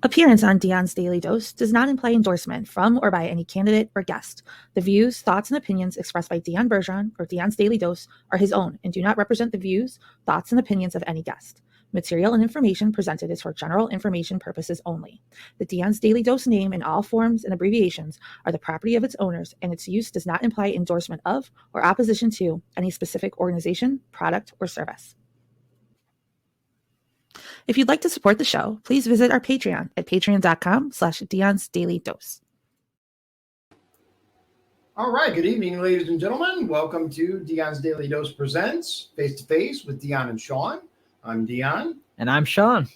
Appearance on Dion's Daily Dose does not imply endorsement from or by any candidate or guest. The views, thoughts, and opinions expressed by Dion Bergeron or Dion's Daily Dose are his own and do not represent the views, thoughts, and opinions of any guest. Material and information presented is for general information purposes only. The Dion's Daily Dose name in all forms and abbreviations are the property of its owners, and its use does not imply endorsement of or opposition to any specific organization, product, or service. If you'd like to support the show, please visit our Patreon at patreon.com/Dion's Daily Dose. All right. Good evening, ladies and gentlemen. Welcome to Dion's Daily Dose Presents Face to Face with Dion and Sean. I'm Dion. And I'm Sean.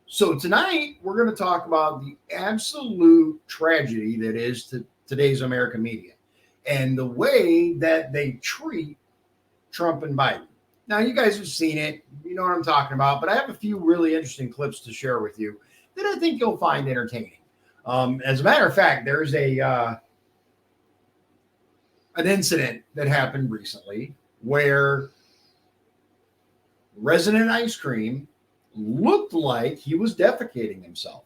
So tonight we're going to talk about the absolute tragedy that is today's American media and the way that they treat Trump and Biden. Now, you guys have seen it. You know what I'm talking about. But I have a few really interesting clips to share with you that I think you'll find entertaining. As a matter of fact, there's an incident that happened recently where Resident Ice Cream looked like he was defecating himself.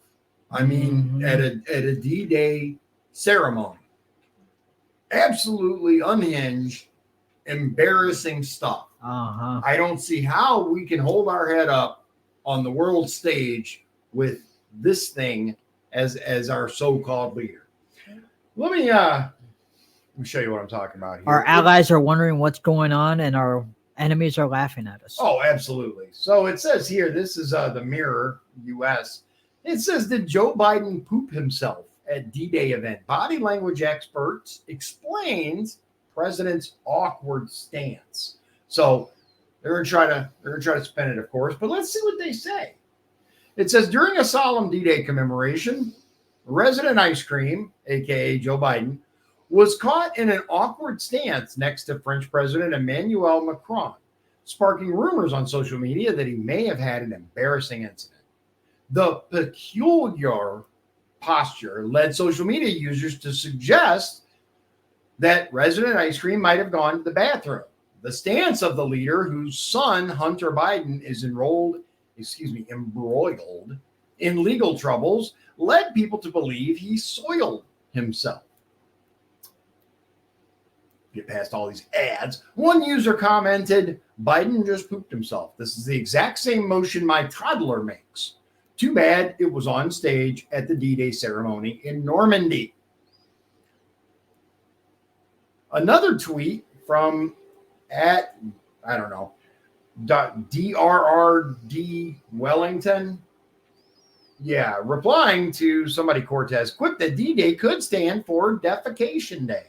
I mean, at a D-Day ceremony. Absolutely unhinged, embarrassing stuff. I don't see how we can hold our head up on the world stage with this thing as our so-called leader. Let me show you what I'm talking about here. Our allies are wondering what's going on, and our enemies are laughing at us. Oh, absolutely. So it says here, this is the Mirror US. It says, did Joe Biden poop himself at D-Day event? Body language experts explains president's awkward stance. So they're gonna try to spin it, of course, but let's see what they say. It says, during a solemn D-Day commemoration, Resident Ice Cream, aka Joe Biden, was caught in an awkward stance next to French President Emmanuel Macron, sparking rumors on social media that he may have had an embarrassing incident. The peculiar posture led social media users to suggest that Resident Ice Cream might have gone to the bathroom. The stance of the leader, whose son, Hunter Biden, is embroiled in legal troubles, led people to believe he soiled himself. Get past all these ads. One user commented, Biden just pooped himself. This is the exact same motion my toddler makes. Too bad it was on stage at the D-Day ceremony in Normandy. Another tweet from DRRD Wellington. Yeah, replying to somebody Cortez, quick that D-Day could stand for Defecation Day.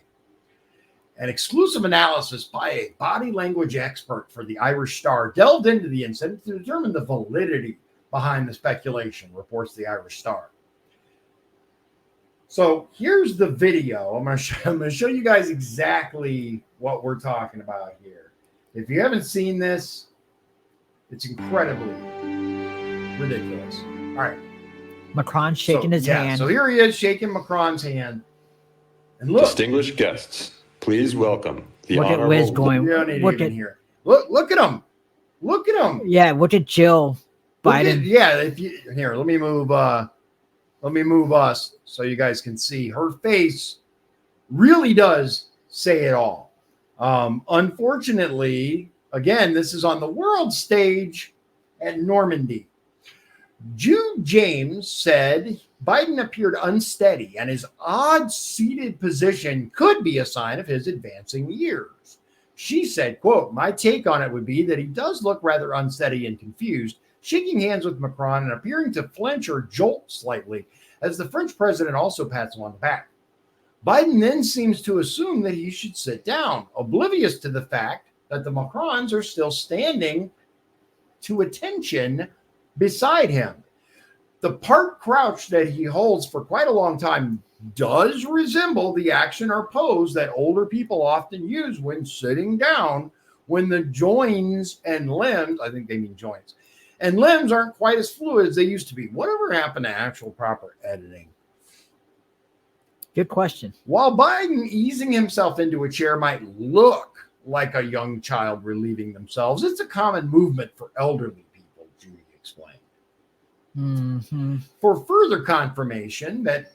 An exclusive analysis by a body language expert for the Irish Star delved into the incident to determine the validity behind the speculation, reports the Irish Star. So here's the video. I'm going to show you guys exactly what we're talking about here. If you haven't seen this, it's incredibly ridiculous. All right. Macron shaking his hand. So here he is shaking Macron's hand. And look. Distinguished guests, please welcome the look honorable. At Wiz going. Look at here. Look at him. Look at him. Yeah, look at Jill Biden. Let me move us so you guys can see. Her face really does say it all. Unfortunately, again, this is on the world stage at Normandy. Jude James said Biden appeared unsteady and his odd seated position could be a sign of his advancing years. She said, quote, my take on it would be that he does look rather unsteady and confused, shaking hands with Macron and appearing to flinch or jolt slightly as the French president also pats him on the back. Biden then seems to assume that he should sit down, oblivious to the fact that the Macrons are still standing to attention beside him. The part crouch that he holds for quite a long time does resemble the action or pose that older people often use when sitting down, when the joins and limbs, I think they mean joints, and limbs aren't quite as fluid as they used to be. Whatever happened to actual proper editing? Good question. While Biden easing himself into a chair might look like a young child relieving themselves, it's a common movement for elderly people, Judy explained. Mhm. For further confirmation that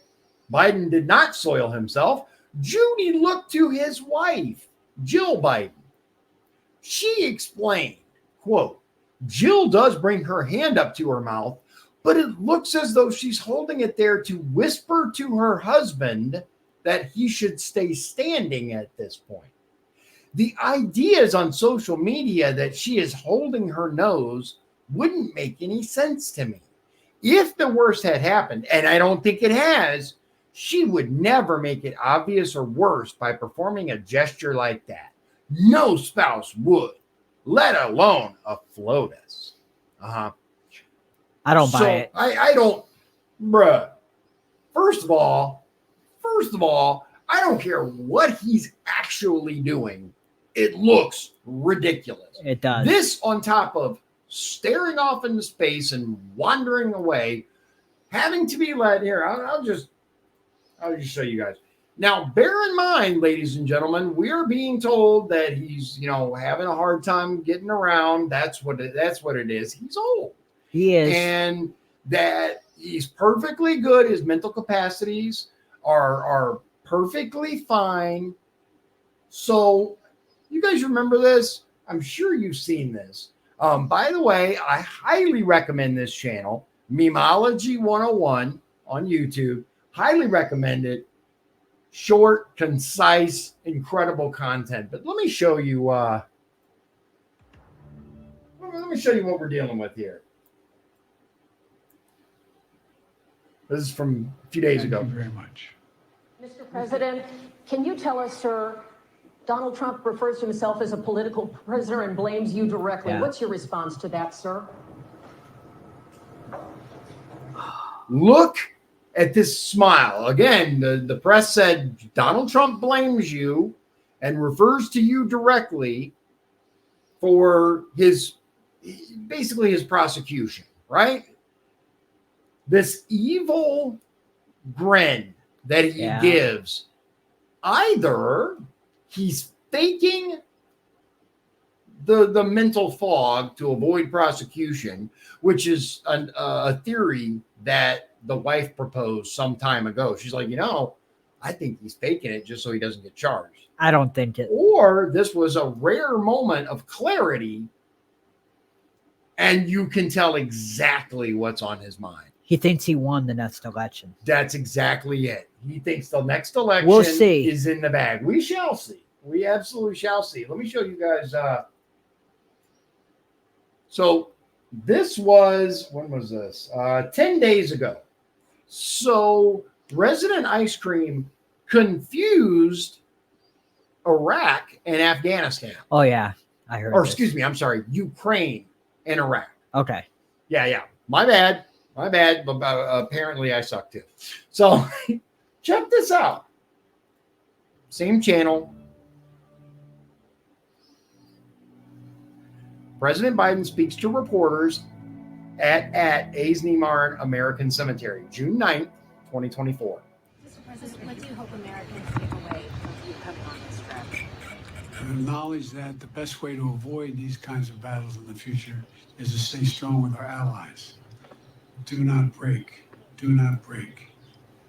Biden did not soil himself, Judy looked to his wife, Jill Biden. She explained, quote, Jill does bring her hand up to her mouth, but it looks as though she's holding it there to whisper to her husband that he should stay standing at this point. The ideas on social media that she is holding her nose wouldn't make any sense to me. If the worst had happened, and I don't think it has, she would never make it obvious or worse by performing a gesture like that. No spouse would, let alone a FLOTUS. I don't buy it. I don't, bruh. First of all, I don't care what he's actually doing. It looks ridiculous. It does. This on top of staring off into space and wandering away, having to be led here. I'll just show you guys. Now, bear in mind, ladies and gentlemen, we are being told that he's, having a hard time getting around. That's what it is. He's old. He is. And that he's perfectly good. His mental capacities are perfectly fine. So you guys remember this? I'm sure you've seen this. By the way, I highly recommend this channel, Memology 101 on YouTube. Highly recommend it. Short, concise, incredible content. But let me show you. Let me show you what we're dealing with here. This is from a few days ago. Thank you very much. Mr. President, can you tell us, sir, Donald Trump refers to himself as a political prisoner and blames you directly. Yeah. What's your response to that, sir? Look at this smile. Again, the press said Donald Trump blames you and refers to you directly for basically his prosecution, right? This evil grin that he gives, either he's faking the mental fog to avoid prosecution, which is a theory that the wife proposed some time ago. She's like, I think he's faking it just so he doesn't get charged. I don't think it. Or this was a rare moment of clarity and you can tell exactly what's on his mind. He thinks he won the next election. That's exactly it. He thinks the next election We'll see. is in the bag. We shall see. We absolutely shall see. Let me show you guys. So this was, when was this? 10 days ago. So Resident Ice Cream confused Iraq and Afghanistan. Oh, yeah. I heard Or this. excuse me, I'm sorry, Ukraine and Iraq. Okay. Yeah. My bad. But apparently I suck too. So check this out. Same channel. President Biden speaks to reporters at Aisne-Marne American Cemetery, June 9th, 2024. Mr. President, what do you hope Americans take away from you coming on this trip? Acknowledge that the best way to avoid these kinds of battles in the future is to stay strong with our allies. Do not break. Do not break.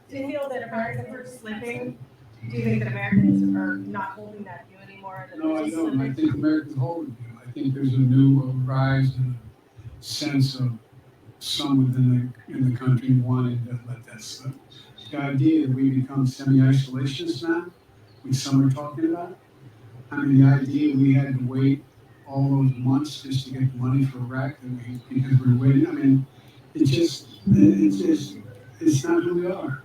Do you feel that Americans are slipping? Do you think that Americans are not holding that view anymore? That No, they're I just don't. I slipping? think Americans hold it. I think there's a new rise and a sense of some within the country wanting to let that slip. The idea that we become semi-isolationists now, which some are talking about. I mean, the idea we had to wait all those months just to get money for Iraq because we're waiting. I mean, it's not who we are.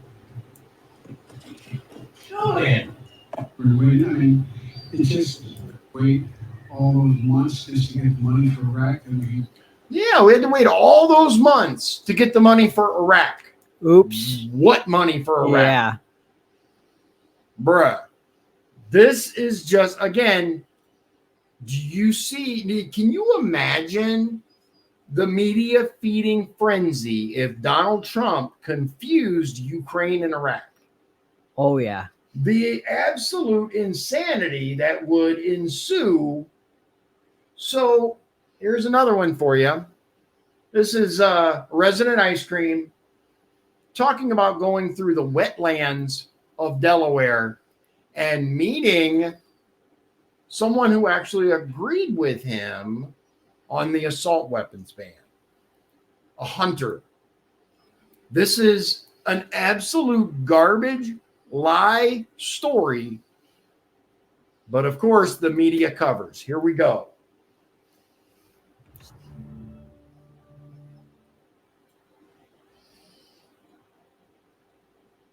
Julian. We're waiting. I mean, it's just wait all those months just to get money for Iraq. Yeah, we had to wait all those months to get the money for Iraq. Oops. What money for Iraq? Yeah. Bruh. This is just, again, can you imagine the media feeding frenzy if Donald Trump confused Ukraine and Iraq? Oh, yeah. The absolute insanity that would ensue. So here's another one for you. This is Resident Ice Cream talking about going through the wetlands of Delaware and meeting someone who actually agreed with him on the assault weapons ban. A hunter. This is an absolute garbage lie story. But of course, the media covers. Here we go.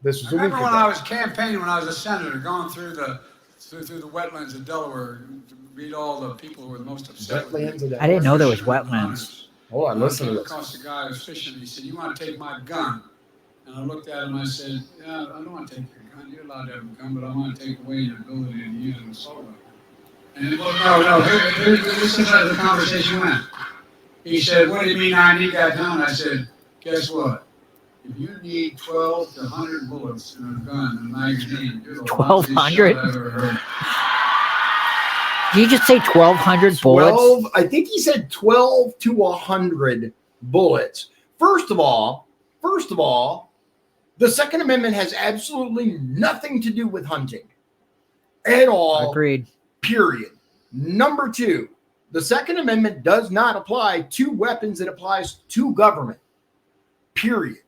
This was I a week remember when ago. I was campaigning, when I was a senator, going through the wetlands of Delaware to meet all the people who were the most upset. Wetlands of I didn't know there was Fishermen, wetlands. hunters. Hold on, And I listen to came this. across a guy who was fishing. He said, "You want to take my gun?" And I looked at him. I said, "Yeah, I don't want to take your gun. You're allowed to have a gun, but I want to take away your ability to use an assault weapon." And he, well, no. This is how the conversation went. He said, "What do you mean I need that gun?" I said, "Guess what? If you need 12 to 100 bullets in a gun, in a magazine, you're the 1,200? lousiest shot I've ever heard." Did you just say 1,200 bullets? 12, I think he said 12 to 100 bullets. First of all, the Second Amendment has absolutely nothing to do with hunting at all. Agreed. Period. Number two, the Second Amendment does not apply to weapons. It applies to government. Period.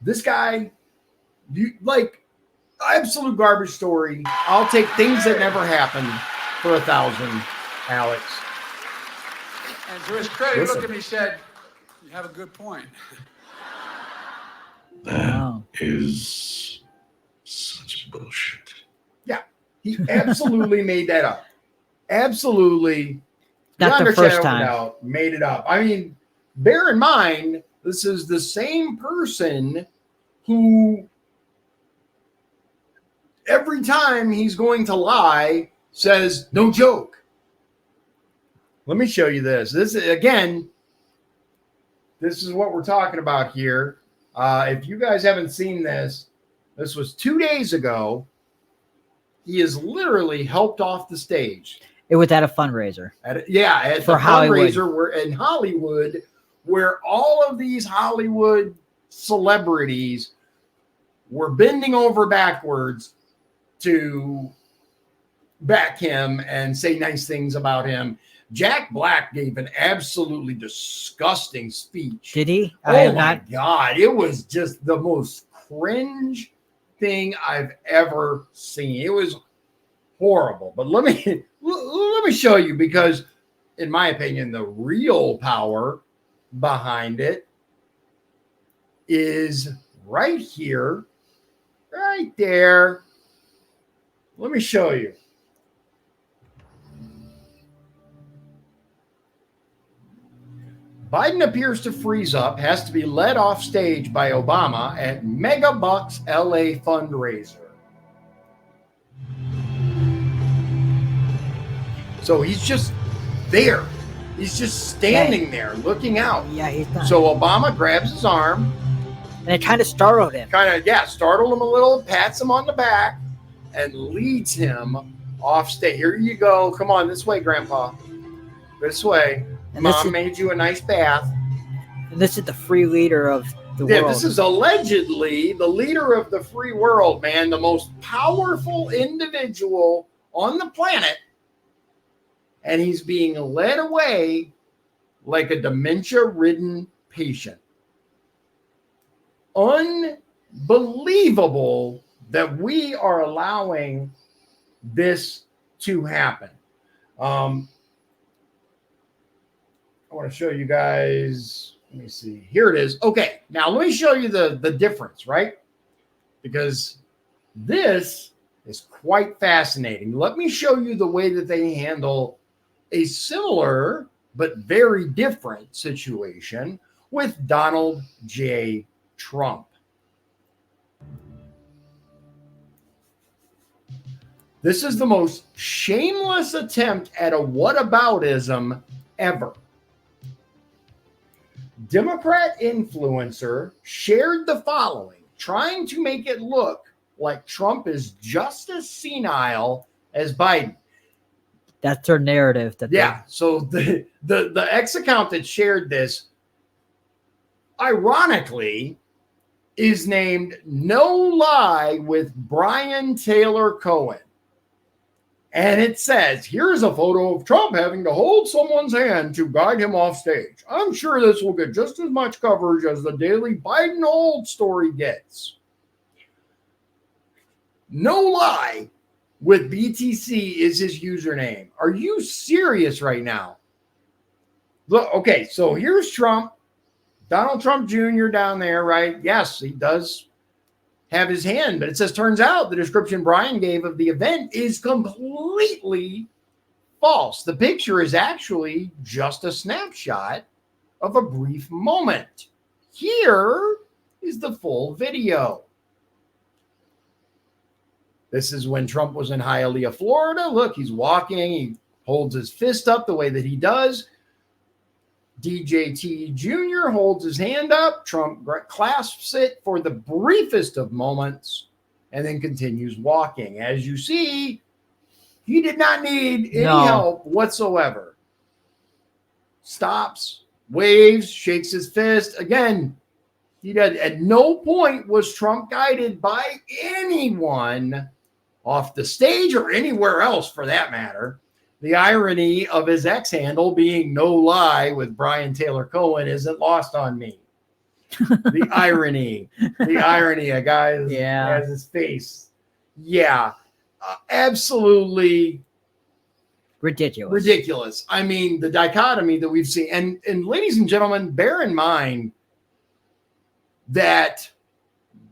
This guy, absolute garbage story. I'll take things that never happened for 1,000, Alex. And to his credit, he Listen. looked at me and said, "You have a good point." Wow. Is such bullshit. He absolutely made that up. Absolutely. Not beyond the a first shadow of a time. doubt, made it up. I mean, bear in mind, this is the same person who every time he's going to lie says, "No joke." Let me show you this. This is, again, this is what we're talking about here. If you guys haven't seen this, this was 2 days ago. He is literally helped off the stage. It was at a fundraiser. At For the Hollywood. fundraiser where in Hollywood, where all of these Hollywood celebrities were bending over backwards to back him and say nice things about him. Jack Black gave an absolutely disgusting speech. Did he? Oh my God. It was just the most cringe thing I've ever seen. It was horrible. But let me show you, because in my opinion, the real power behind it is right here, right there. Let me show you. Biden appears to freeze up, has to be led off stage by Obama at Megabucks LA fundraiser. So he's just there. He's just standing there looking out. Yeah, he's not. So Obama grabs his arm, And it kind of startled him. startled him a little, pats him on the back, and leads him off stage. Here you go. Come on, this way, Grandpa. This way. And Mom made you a nice bath. this is the free leader of the Yeah, world. this is allegedly the leader of the free world, man. The most powerful individual on the planet. And he's being led away like a dementia-ridden patient. Unbelievable that we are allowing this to happen. I want to show you guys. Let me see. Here it is. Okay, now let me show you the difference, right? Because this is quite fascinating. Let me show you the way that they handle a similar but very different situation with Donald J. Trump. This is the most shameless attempt at a whataboutism ever. Democrat influencer shared the following, trying to make it look like Trump is just as senile as Biden. That's their narrative. So the X account that shared this ironically, is named No Lie with Brian Taylor Cohen. And it says, here's a photo of Trump having to hold someone's hand to guide him off stage. I'm sure this will get just as much coverage as the daily Biden hold story gets. No Lie with BTC is his username. Are you serious right now? Look, okay, so here's Trump, Donald Trump Jr. down there, right? Yes, he does have his hand, but it says, turns out the description Brian gave of the event is completely false. The picture is actually just a snapshot of a brief moment. Here is the full video. This is when Trump was in Hialeah, Florida. Look, he's walking. He holds his fist up the way that he does. DJT Jr. holds his hand up. Trump clasps it for the briefest of moments and then continues walking. As you see, he did not need any help whatsoever. Stops, waves, shakes his fist. Again, he did. At no point was Trump guided by anyone off the stage or anywhere else for that matter. The irony of his X handle being No Lie with Brian Taylor Cohen isn't lost on me. The irony, a guy has his face. Yeah, absolutely ridiculous. I mean, the dichotomy that we've seen. And ladies and gentlemen, bear in mind that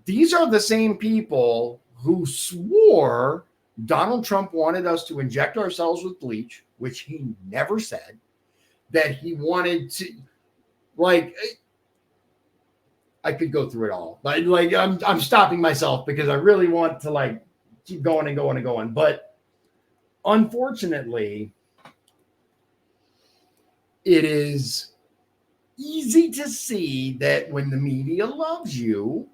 these are the same people who swore Donald Trump wanted us to inject ourselves with bleach, which he never said, that he wanted to, like, I could go through it all, but like, I'm stopping myself because I really want to like keep going and going and going. But unfortunately, it is easy to see that when the media loves you,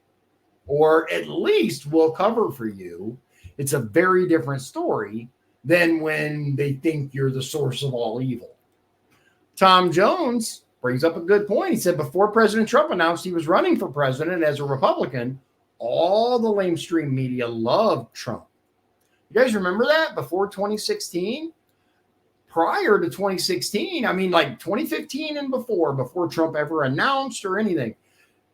or at least will cover for you, it's a very different story than when they think you're the source of all evil. Tom Jones brings up a good point. He said before President Trump announced he was running for president as a Republican, all the lamestream media loved Trump. You guys remember that before 2016? Prior to 2016, I mean like 2015 and before Trump ever announced or anything,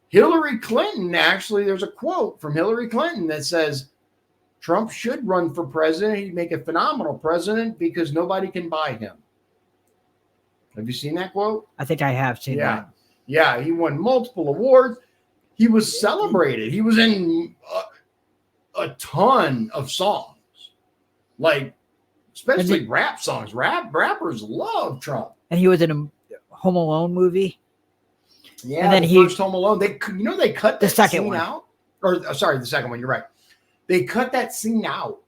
Hillary Clinton, actually, there's a quote from Hillary Clinton that says, Trump should run for president. He'd make a phenomenal president because nobody can buy him. Have you seen that quote? I think I have seen that. Yeah, he won multiple awards. He was celebrated. He was in a ton of songs, like especially rap songs. Rappers love Trump. And he was in a Home Alone movie. Yeah, and then the first Home Alone. They cut the that second scene one out. Or sorry, the second one. You're right. They cut that scene out.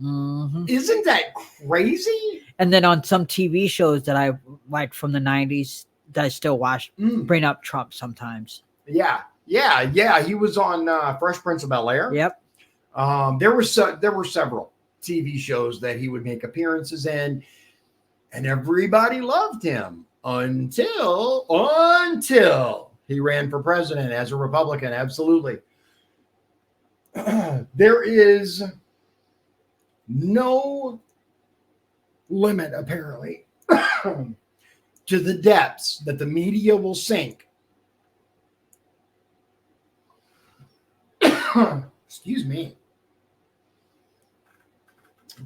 Mm-hmm. Isn't that crazy? And then on some TV shows that I liked from the 90s that I still watch, bring up Trump sometimes. Yeah. He was on Fresh Prince of Bel-Air. Yep. There were several TV shows that he would make appearances in, and everybody loved him until he ran for president as a Republican. Absolutely. There is no limit, apparently, to the depths that the media will sink. Excuse me.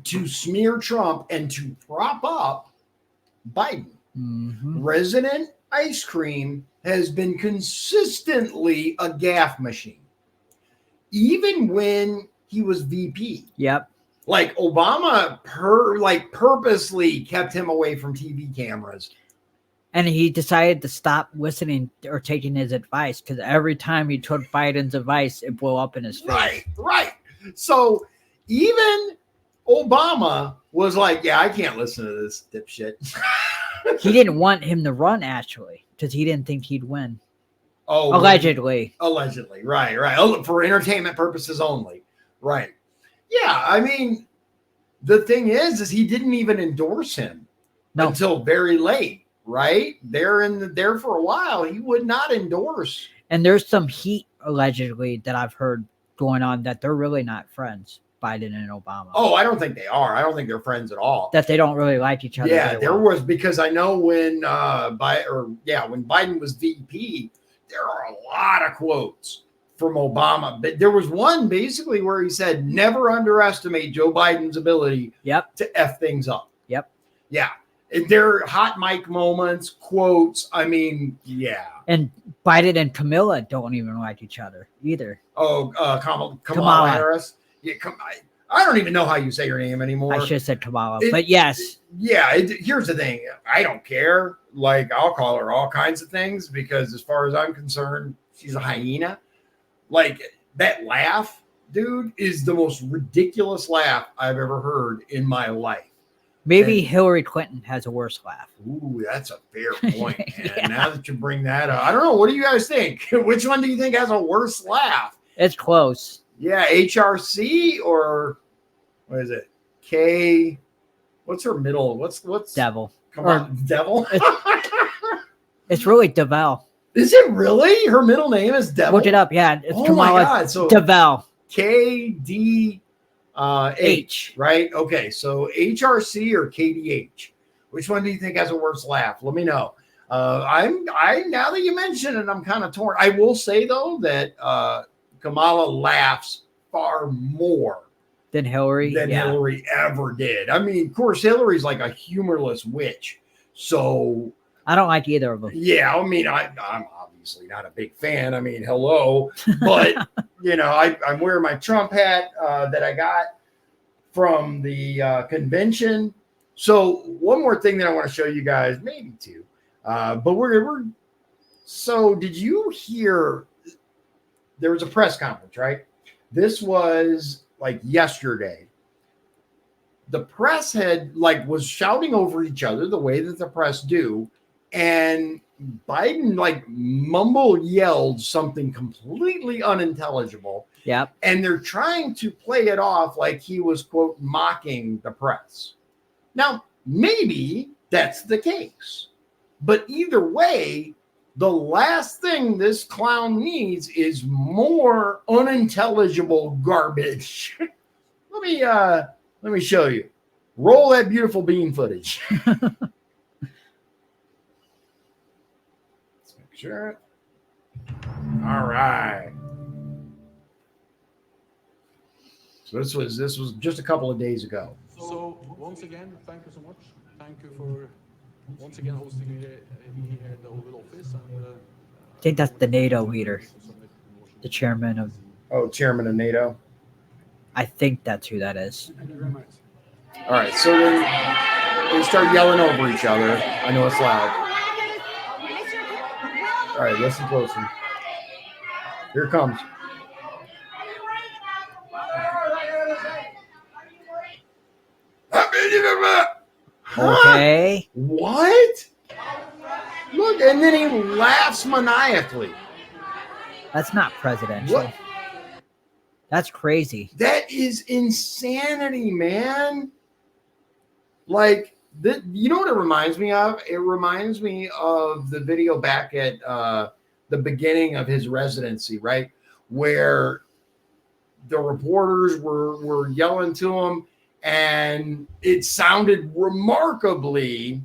To smear Trump and to prop up Biden. Mm-hmm. Resident Ice Cream has been consistently a gaffe machine. Even when he was VP. Yep. Like Obama purposely kept him away from TV cameras. And he decided to stop listening or taking his advice because every time he took Biden's advice, it blew up in his face. Right. So even Obama was like, yeah, I can't listen to this dipshit. He didn't want him to run, actually, because he didn't think he'd win. Oh, allegedly. Right. For entertainment purposes only. Right. Yeah, I mean, the thing is he didn't even endorse him until very late. right? There for a while. He would not endorse. And there's some heat allegedly that I've heard going on that they're really not friends, Biden and Obama. Oh, I don't think they are. I don't think they're friends at all. That they don't really like each other. Yeah, very there well. was, because I know when when Biden was VP, there are a lot of quotes from Obama, but there was one basically where he said, "Never underestimate Joe Biden's ability to F things up." Yep. Yeah. They're hot mic moments, quotes. I mean, yeah. And Biden and Camilla don't even like each other either. Oh, Kamala Harris. Yeah, I don't even know how you say her name anymore. I should have said Kamala, but yes. Here's the thing. I don't care. Like, I'll call her all kinds of things because as far as I'm concerned, she's a hyena. Like, that laugh, dude, is the most ridiculous laugh I've ever heard in my life. Maybe Hillary Clinton has a worse laugh. Ooh, that's a fair point, man. Yeah. Now that you bring that up, I don't know. What do you guys think? Which one do you think has a worse laugh? It's close. Yeah, HRC or what is it? K. What's her middle? What's Devil? Come on, Devil. It's really Devel. Is it really? Her middle name is Devil. Look it up. Yeah, it's Kamala my God. So Devel. KD. H, right? Okay, so HRC or KDH? Which one do you think has a worse laugh? Let me know. I now that you mention it, I'm kind of torn. I will say though that Kamala laughs far more than Hillary ever did. I mean, of course, Hillary's like a humorless witch, so I don't like either of them. Yeah, I mean, I'm obviously not a big fan. I mean, hello, but you know, I'm wearing my Trump hat that I got from the convention. So one more thing that I want to show you guys, maybe two, but we're. So did you hear? There was a press conference, right? This was like yesterday. The press was shouting over each other the way that the press do, and Biden yelled something completely unintelligible. Yep. And they're trying to play it off like he was, quote, mocking the press. Now, maybe that's the case. But either way, the last thing this clown needs is more unintelligible garbage. Let me show you. Roll that beautiful bean footage. Sure. All right. So this was just a couple of days ago. So once again, thank you so much. Thank you for once again hosting me here at the Oval Office. And, I think that's the NATO leader, the chairman of. Oh, chairman of NATO. I think that's who that is. Thank you very much. All right, so they start yelling over each other. I know it's loud. All right, listen closely. Here it comes. Okay. What? Look, and then he laughs maniacally. That's not presidential. What? That's crazy. That is insanity, man. Like, you know what it reminds me of? It reminds me of the video back at the beginning of his residency, right? Where the reporters were yelling to him, and it sounded remarkably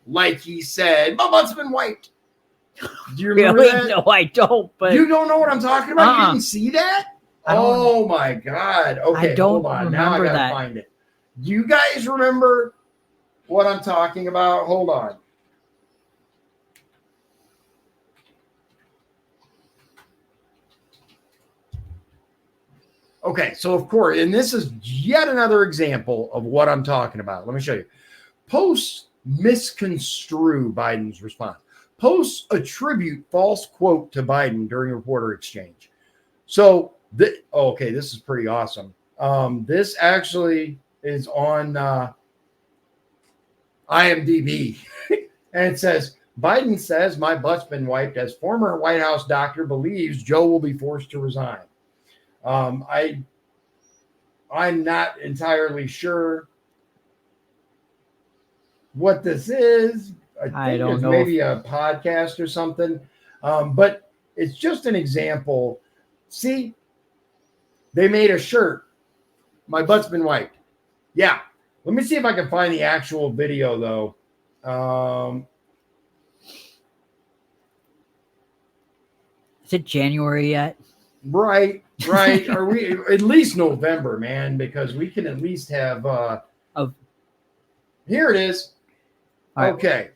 like he said, "My butt's been wiped." Do you remember that? No, I don't. But you don't know what I'm talking about? You didn't see that? Oh my God. Okay, I don't hold on. remember Now I gotta that. find it. Do you guys remember what I'm talking about? Hold on. Okay, so of course, and this is yet another example of what I'm talking about. Let me show you. Posts misconstrue Biden's response. Posts attribute false quote to Biden during reporter exchange. So, okay, this is pretty awesome. This actually is on IMDb, and it says, Biden says my butt's been wiped as former White House doctor believes Joe will be forced to resign. I'm not entirely sure what this is. I think don't it's know maybe a podcast or something. But it's just an example. See, they made a shirt. My butt's been wiped. Yeah. Let me see if I can find the actual video, though. Is it January yet? Right. Are we at least November, man? Because we can at least have. Here it is. Right. Okay.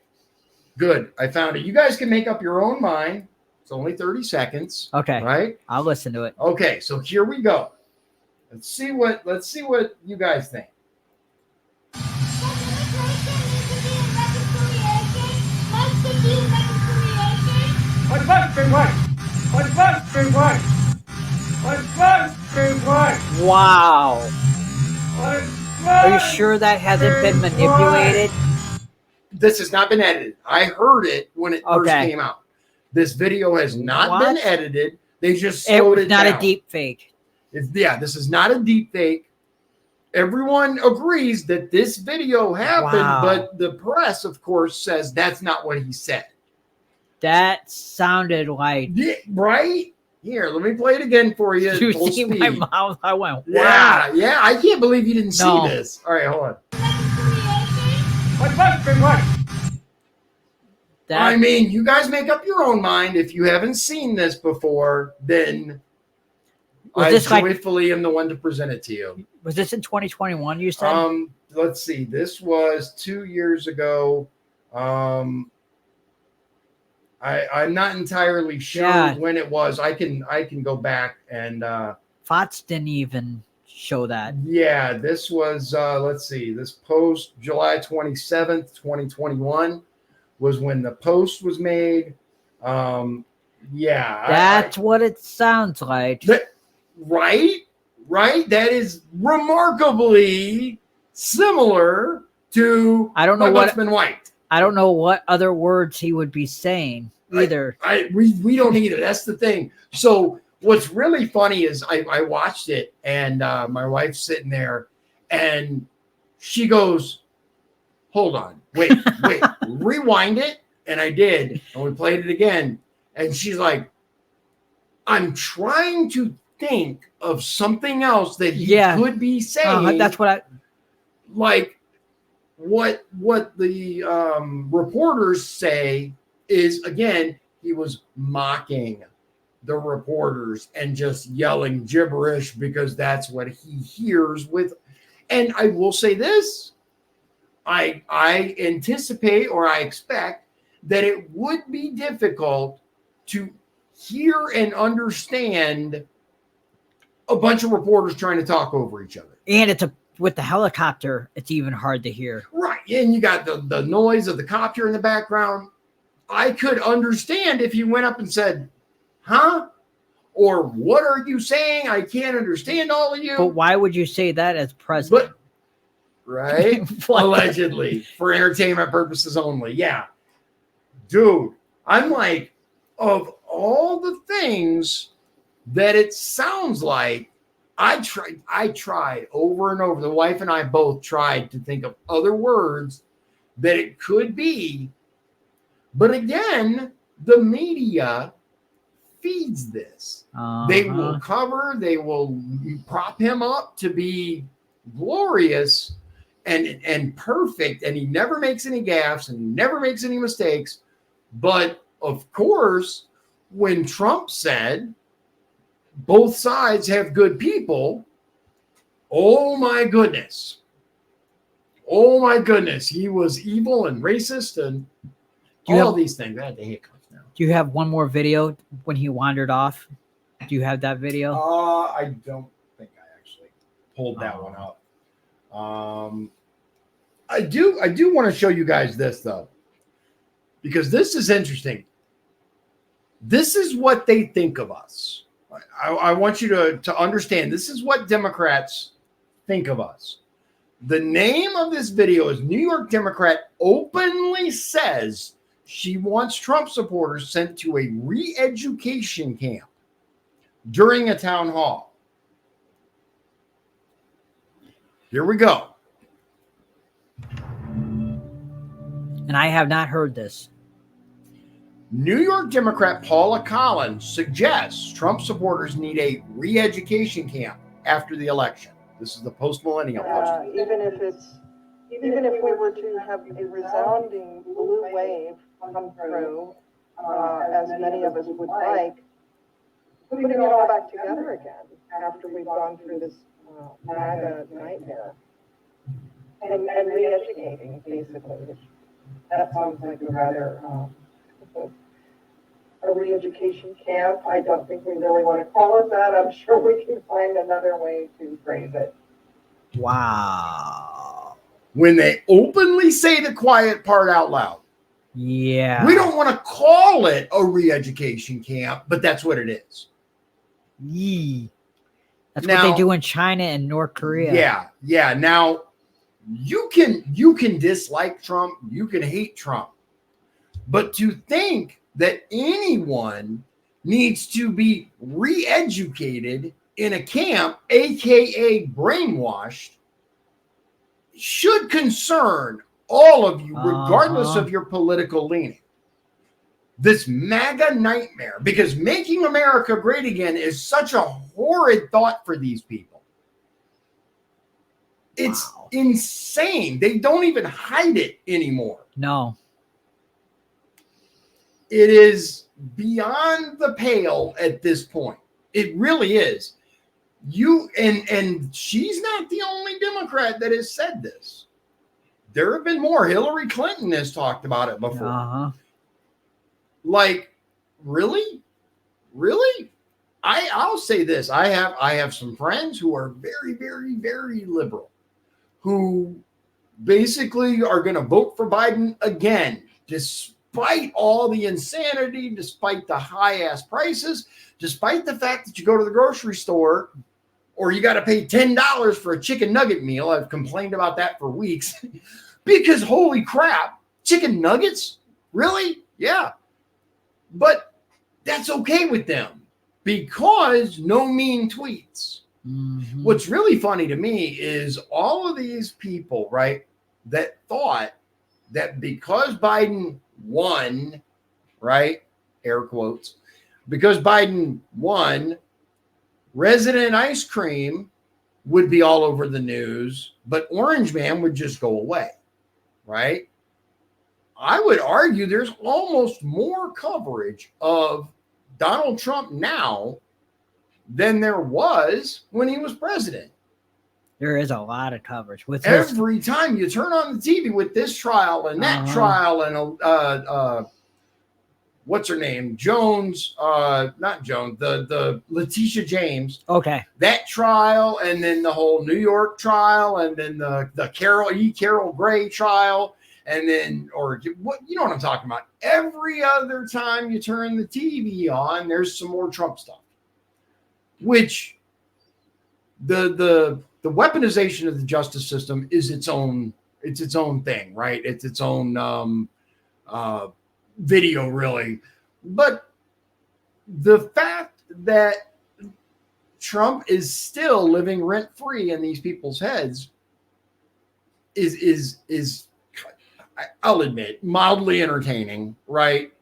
Good. I found it. You guys can make up your own mind. It's only 30 seconds. Okay. Right? I'll listen to it. Okay, so here we go. Let's see what you guys think. Wow. Are you sure that hasn't been manipulated? This has not been edited. I heard it when it first Okay. came out. This video has not been What? edited. They just It slowed was it not down. a deep fake. This is not a deep fake. Everyone agrees that this video happened, Wow. but the press, of course, says that's not what he said. That sounded like. Yeah, right? Here, let me play it again for you. You full see speed. my mouth? I went, wow. Yeah. I can't believe you didn't No. see this. All right, hold on. That, I mean, you guys make up your own mind. If you haven't seen this before, then Was I this like- joyfully am the one to present it to you. was this in 2021, you said? Let's see. This was 2 years ago. I'm not entirely sure Yeah. when it was. I can go back and FOTS didn't even show that. yeah, this was let's see. This post July 27th, 2021 was when the post was made. Yeah. That's what it sounds like. Right? That is remarkably similar to I don't know My what- Butt's Been Wiped. I don't know what other words he would be saying either. We don't either. That's the thing. So what's really funny is I watched it and my wife's sitting there and she goes, hold on, wait, rewind it. And I did. And we played it again. And she's like, I'm trying to think of something else that he could be saying. That's what I like. What the reporters say is, again, he was mocking the reporters and just yelling gibberish because that's what he hears with. And I will say this, I anticipate or I expect that it would be difficult to hear and understand a bunch of reporters trying to talk over each other. And it's with the helicopter, it's even hard to hear. Right. And you got the noise of the copter in the background. I could understand if you went up and said, huh? Or what are you saying? I can't understand all of you. But why would you say that as president? Right? Allegedly, for entertainment purposes only. Yeah. Dude, I'm like, of all the things that it sounds like, I tried over and over. The wife and I both tried to think of other words that it could be. But again, the media feeds this. They will cover, they will prop him up to be glorious and perfect, and he never makes any gaffes and he never makes any mistakes. But of course, when Trump said both sides have good people, oh my goodness, he was evil and racist and all these things. I had the hiccups now. Do you have one more video when he wandered off? Do you have that video? I don't think I actually pulled that one up. I do want to show you guys this though, because this is interesting. This is what they think of us. I want you to understand. This is what Democrats think of us. The name of this video is New York Democrat openly says she wants Trump supporters sent to a re-education camp during a town hall. Here we go. And I have not heard this. New York Democrat Paula Collins suggests Trump supporters need a re-education camp after the election. This is the post-millennial post. Even if we were to have a resounding blue wave come through, as many of us would like, putting it all back together again after we've gone through this MAGA nightmare and re-educating, basically. That sounds like a rather a re-education camp. I don't think we really want to call it that. I'm sure we can find another way to phrase it. Wow. When they openly say the quiet part out loud. Yeah. We don't want to call it a re-education camp, but that's what it is. Yee. That's Now, what they do in China and North Korea. Yeah, yeah. Now, you can dislike Trump, you can hate Trump, but to think that anyone needs to be re-educated in a camp, aka brainwashed, should concern all of you, regardless of your political leaning. This MAGA nightmare, because making America great again is such a horrid thought for these people. It's insane. They don't even hide it anymore. No. It is beyond the pale at this point. It really is. And she's not the only Democrat that has said this. There have been more. Hillary Clinton has talked about it before. Uh-huh. Like, really? Really? I'll say this. I have some friends who are very, very, very liberal, who basically are going to vote for Biden again, despite all the insanity, despite the high-ass prices, despite the fact that you go to the grocery store or you got to pay $10 for a chicken nugget meal. I've complained about that for weeks because holy crap, chicken nuggets? Really? Yeah. But that's okay with them because no mean tweets. Mm-hmm. What's really funny to me is all of these people, right, that thought that because Biden won, right, air quotes, because Biden won, Resident Ice Cream would be all over the news, but Orange Man would just go away, right? I would argue there's almost more coverage of Donald Trump now than there was when he was president. There is a lot of coverage with every time you turn on the TV with this trial and that trial and what's her name? Jones, not Jones, the Letitia James. Okay. That trial, and then the whole New York trial, and then the Carol Gray trial, and then, or what, you know what I'm talking about. Every other time you turn the TV on, there's some more Trump stuff, which the weaponization of the justice system is its own thing, right? It's its own video, really. But the fact that Trump is still living rent-free in these people's heads is I'll admit, mildly entertaining, right?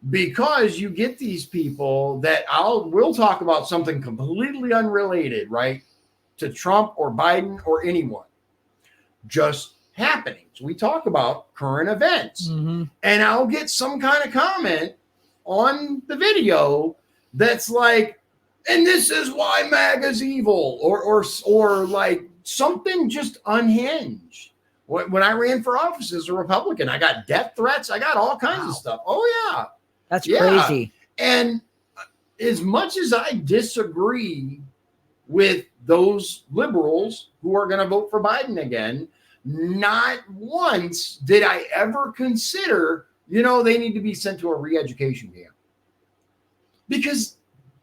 Because you get these people that we'll talk about something completely unrelated, right, to Trump or Biden or anyone, just happenings. We talk about current events, and I'll get some kind of comment on the video that's like, and this is why MAGA's evil, or like something just unhinged. When I ran for office as a Republican, I got death threats. I got all kinds of stuff. Oh, yeah. That's crazy. And as much as I disagree with those liberals who are going to vote for Biden again, not once did I ever consider, they need to be sent to a re-education camp. Because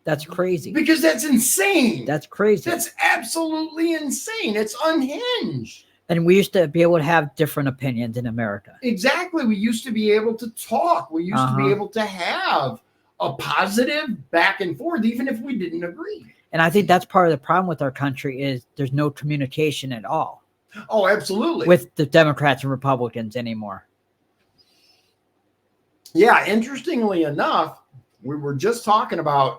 that's crazy. Because that's insane. That's crazy. That's absolutely insane. It's unhinged. And we used to be able to have different opinions in America. Exactly. We used to be able to talk. We used to be able to have a positive back and forth, even if we didn't agree. And I think that's part of the problem with our country is there's no communication at all. Oh, absolutely. With the Democrats and Republicans anymore. Yeah, interestingly enough, we were just talking about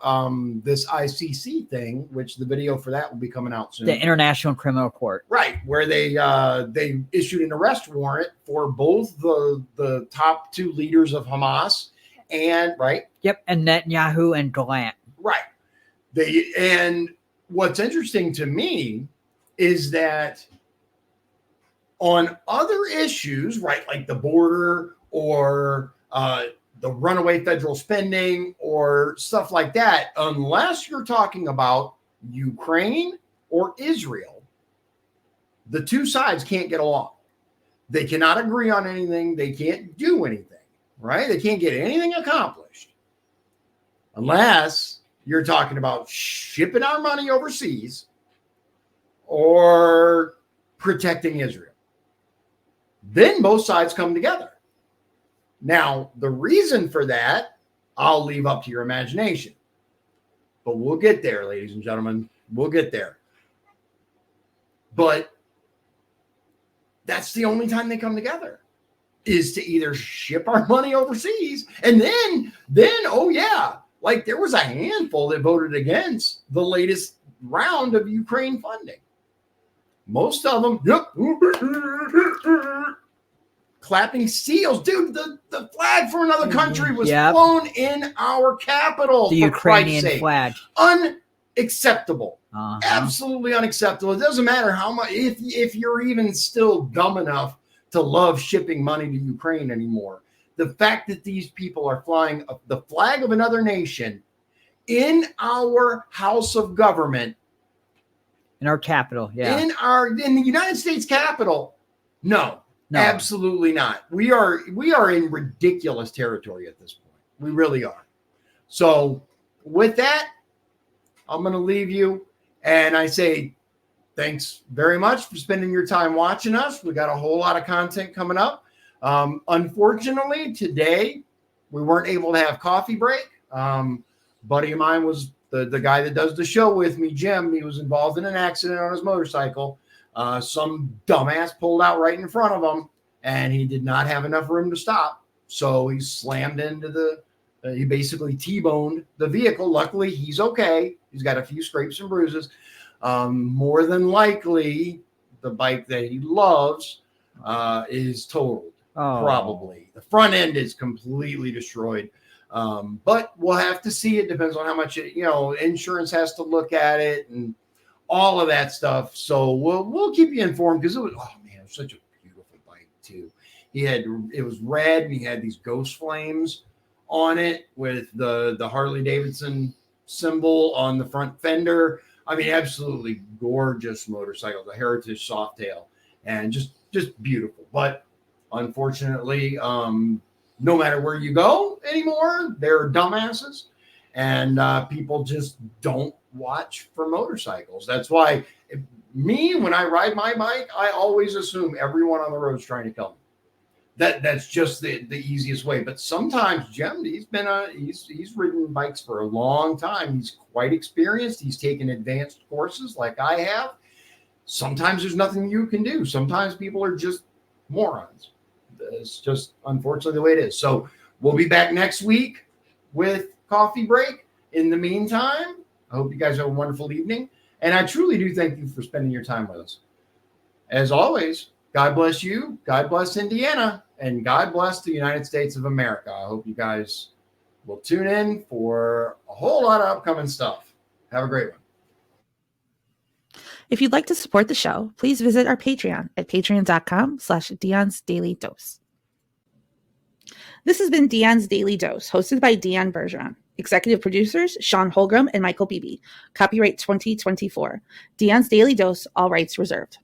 this ICC thing, which the video for that will be coming out soon. The International Criminal Court. Right, where they issued an arrest warrant for both the top 2 leaders of Hamas and Yep, and Netanyahu and Gallant. Right. And what's interesting to me is that on other issues, right, like the border or the runaway federal spending or stuff like that, unless you're talking about Ukraine or Israel, the two sides can't get along. They cannot agree on anything. They can't do anything, right? They can't get anything accomplished unless you're talking about shipping our money overseas or protecting Israel. Then both sides come together. Now, the reason for that, I'll leave up to your imagination. But we'll get there, ladies and gentlemen. We'll get there. But that's the only time they come together, is to either ship our money overseas and then oh yeah, like there was a handful that voted against the latest round of Ukraine funding. Most of them, clapping seals. Dude, the flag for another country was flown in our capital. The Ukrainian flag. Unacceptable. Absolutely unacceptable. It doesn't matter how much, if you're even still dumb enough to love shipping money to Ukraine anymore. The fact that these people are flying the flag of another nation in our house of government, in our capital, in the United States Capitol, no, absolutely not. We are in ridiculous territory at this point. We really are. So with that, I'm going to leave you, and I say thanks very much for spending your time watching us. We got a whole lot of content coming up. Unfortunately, today we weren't able to have coffee break. Buddy of mine was the guy that does the show with me, Jim. He was involved in an accident on his motorcycle. Some dumbass pulled out right in front of him, and he did not have enough room to stop. So he slammed into he basically T-boned the vehicle. Luckily, he's okay. He's got a few scrapes and bruises. More than likely, the bike that he loves is totaled. Probably. The front end is completely destroyed. But we'll have to see. It depends on how much insurance has to look at it and all of that stuff. So we'll keep you informed, because it was such a beautiful bike too. It was red, and he had these ghost flames on it with the Harley Davidson symbol on the front fender. I mean, absolutely gorgeous motorcycle, the Heritage Softail, and just beautiful. But unfortunately, no matter where you go anymore, they're dumbasses, and people just don't watch for motorcycles. That's why when I ride my bike, I always assume everyone on the road is trying to kill me. That's just the easiest way. But sometimes Jim, he's ridden bikes for a long time. He's quite experienced. He's taken advanced courses like I have. Sometimes there's nothing you can do. Sometimes people are just morons. It's just unfortunately the way it is. So we'll be back next week with Coffee Break. In the meantime, I hope you guys have a wonderful evening. And I truly do thank you for spending your time with us. As always, God bless you, God bless Indiana, and God bless the United States of America. I hope you guys will tune in for a whole lot of upcoming stuff. Have a great one. If you'd like to support the show, please visit our Patreon at patreon.com/Dion's Daily Dose. This has been Dion's Daily Dose, hosted by Dion Bergeron. Executive producers, Sean Holgram and Michael Beebe. Copyright 2024. Dion's Daily Dose, all rights reserved.